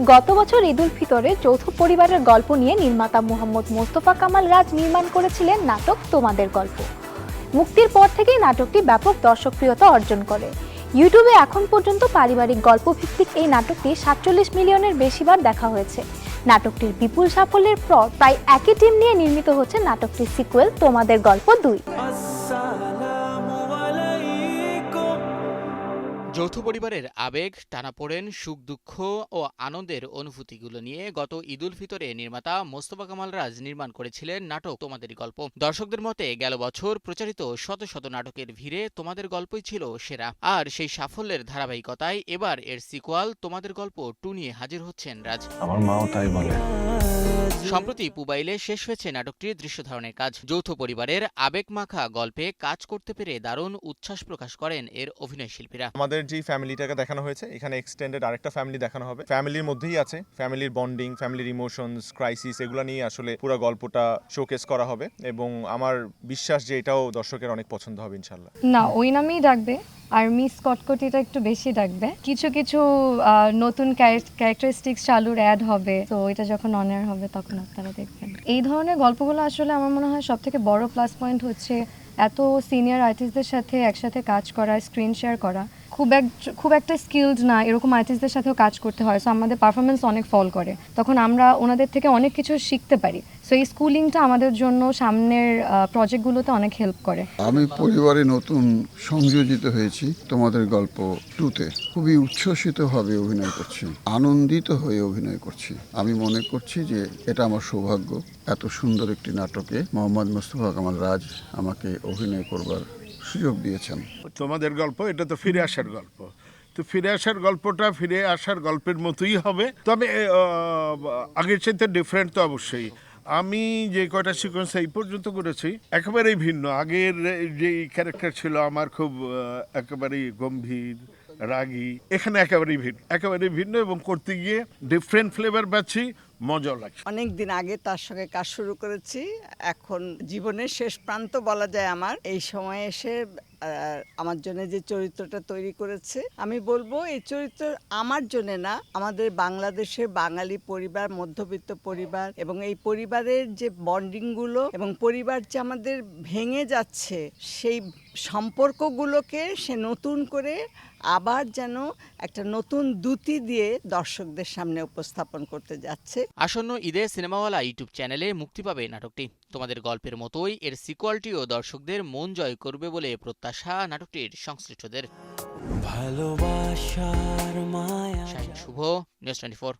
গত বছর ঈদ উল ফিতরে যৌথ পরিবারের গল্প নিয়ে নির্মাতা মোহাম্মদ মোস্তফা কামাল রাজ নির্মাণ করেছিলেন নাটক তোমাদের গল্প। মুক্তির পর থেকেই নাটকটি ব্যাপক দর্শকপ্রিয়তা অর্জন করে। ইউটিউবে এখন পর্যন্ত পারিবারিক গল্প ভিত্তিক এই নাটকটি ৪৭ মিলিয়নের বেশিবার দেখা হয়েছে। নাটকটির বিপুল সাফল্যের পর প্রায় একই টিম নিয়ে নির্মিত হচ্ছে নাটকটির সিকুয়েল তোমাদের গল্প ২। যৌথ পরিবারের আবেগ, টানাপোড়েন, সুখ দুঃখ ও আনন্দের অনুভূতিগুলো নিয়ে গত ঈদ উল ফিতরে নির্মাতা মোস্তফা কামাল রাজ নির্মাণ করেছিলেন নাটক তোমাদেরই গল্প। দর্শকদের মতে গেল বছর প্রচারিত শত শত নাটকের ভিড়ে তোমাদের গল্পই ছিল সেরা। আর সেই সাফল্যের ধারাবাহিকতায় এবার এর সিকুয়াল তোমাদের গল্প ২ নিয়ে হাজির হচ্ছেন রাজ। আমার মাও তাই বলে। সম্প্রতি পুবাইলে শেষ হয়েছে নাটকটির দৃশ্য ধারণের কাজ। যৌথ পরিবারের আবেগমাখা গল্পে কাজ করতে পেরে দারুণ উচ্ছ্বাস প্রকাশ করেন এর অভিনয় শিল্পীরা। আমাদের যে ফ্যামিলিটাকে দেখানো হয়েছে, এখানে এক্সটেন্ডেড আরেকটা ফ্যামিলি দেখানো হবে। ফ্যামিলির মধ্যেই আছে ফ্যামিলির বন্ডিং, ফ্যামিলির ইমোশনস, ক্রাইসিস, এগুলো নিয়ে আসলে পুরো গল্পটা শোকেস করা হবে এবং আমার বিশ্বাস যে এটাও দর্শকের অনেক পছন্দ হবে ইনশাল্লাহ। না, ওই নামেই ডাকবে, আর মিস কটকটিটা একটু বেশি ডাকবে। কিছু কিছু নতুন ক্যারেক্টারিস্টিক্স চালুর অ্যাড হবে, তো এটা যখন অন এয়ার হবে তখন আপনারা দেখবেন। এই ধরনের গল্পগুলো আসলে আমার মনে হয় সবথেকে বড় প্লাস পয়েন্ট হচ্ছে এত সিনিয়র আর্টিস্টদের সাথে একসাথে কাজ করা, স্ক্রিন শেয়ার করা খুব একটা স্কিলড না, এরকম আর্টিস্টদের সাথেও কাজ করতে হয়। সো আমাদের পারফরমেন্স অনেক ফল করে, তখন আমরা ওনাদের থেকে অনেক কিছু শিখতে পারি। সো এই স্কুলিংটা আমাদের জন্য সামনের প্রজেক্টগুলোতে অনেক হেল্প করে। আমি পরিবারে নতুন সংযোজিত হয়েছি তোমাদের গল্প 2-তে। খুবই উচ্ছ্বসিতভাবে অভিনয় করছি, আনন্দিত হয়ে অভিনয় করছি। আমি মনে করছি যে এটা আমার সৌভাগ্য, এত সুন্দর একটি নাটকে মোহাম্মদ মোস্তফা কামাল রাজ আমাকে অভিনয় করবার সুযোগ দিয়েছেন। তোমাদের গল্প এটা তো ফিরে আসার গল্প, তো ফিরে আসার গল্পটা ফিরে আসার গল্পের মতোই হবে, তবে আগের চাইতে ডিফারেন্ট তো অবশ্যই। আমি যে কয়টা সিকোয়েন্স এই পর্যন্ত করেছি একেবারেই ভিন্ন। আগের যে ক্যারেক্টার ছিল আমার খুব একেবারেই গম্ভীর, রাগী, এখানে একেবারেই ভিন্ন এবং করতে গিয়ে ডিফারেন্ট ফ্লেভার পাচ্ছি, মজাও লাগছে। অনেক দিন আগে তার সঙ্গে কাজ শুরু করেছি, এখন জীবনের শেষ প্রান্ত বলা যায় আমার। এই সময় এসে আমার জন্য যে চরিত্রটা তৈরি করেছে, আমি বলবো এই চরিত্র আমার জন্য না, আমাদের বাংলাদেশের বাঙালি পরিবার, মধ্যবিত্ত পরিবার এবং এই পরিবারের যে বন্ডিংগুলো এবং পরিবার যে আমাদের ভেঙে যাচ্ছে, সেই সম্পর্কগুলোকে সে নতুন করে আবার যেন একটা নতুন দ্যুতি দিয়ে দর্শকদের সামনে উপস্থাপন করতে যাচ্ছে। আসন্ন ঈদে সিনেমাওয়ালা ইউটিউব চ্যানেলে মুক্তি পাবে নাটকটি। তোমাদের গল্পের মতোই এর সিকুয়ালটিও দর্শকদের মন জয় করবে বলে প্রত্যাশা নাটকটির সংশ্লিষ্টদের। ভালোবাসার মায়া। শুভ, নিউজ 24।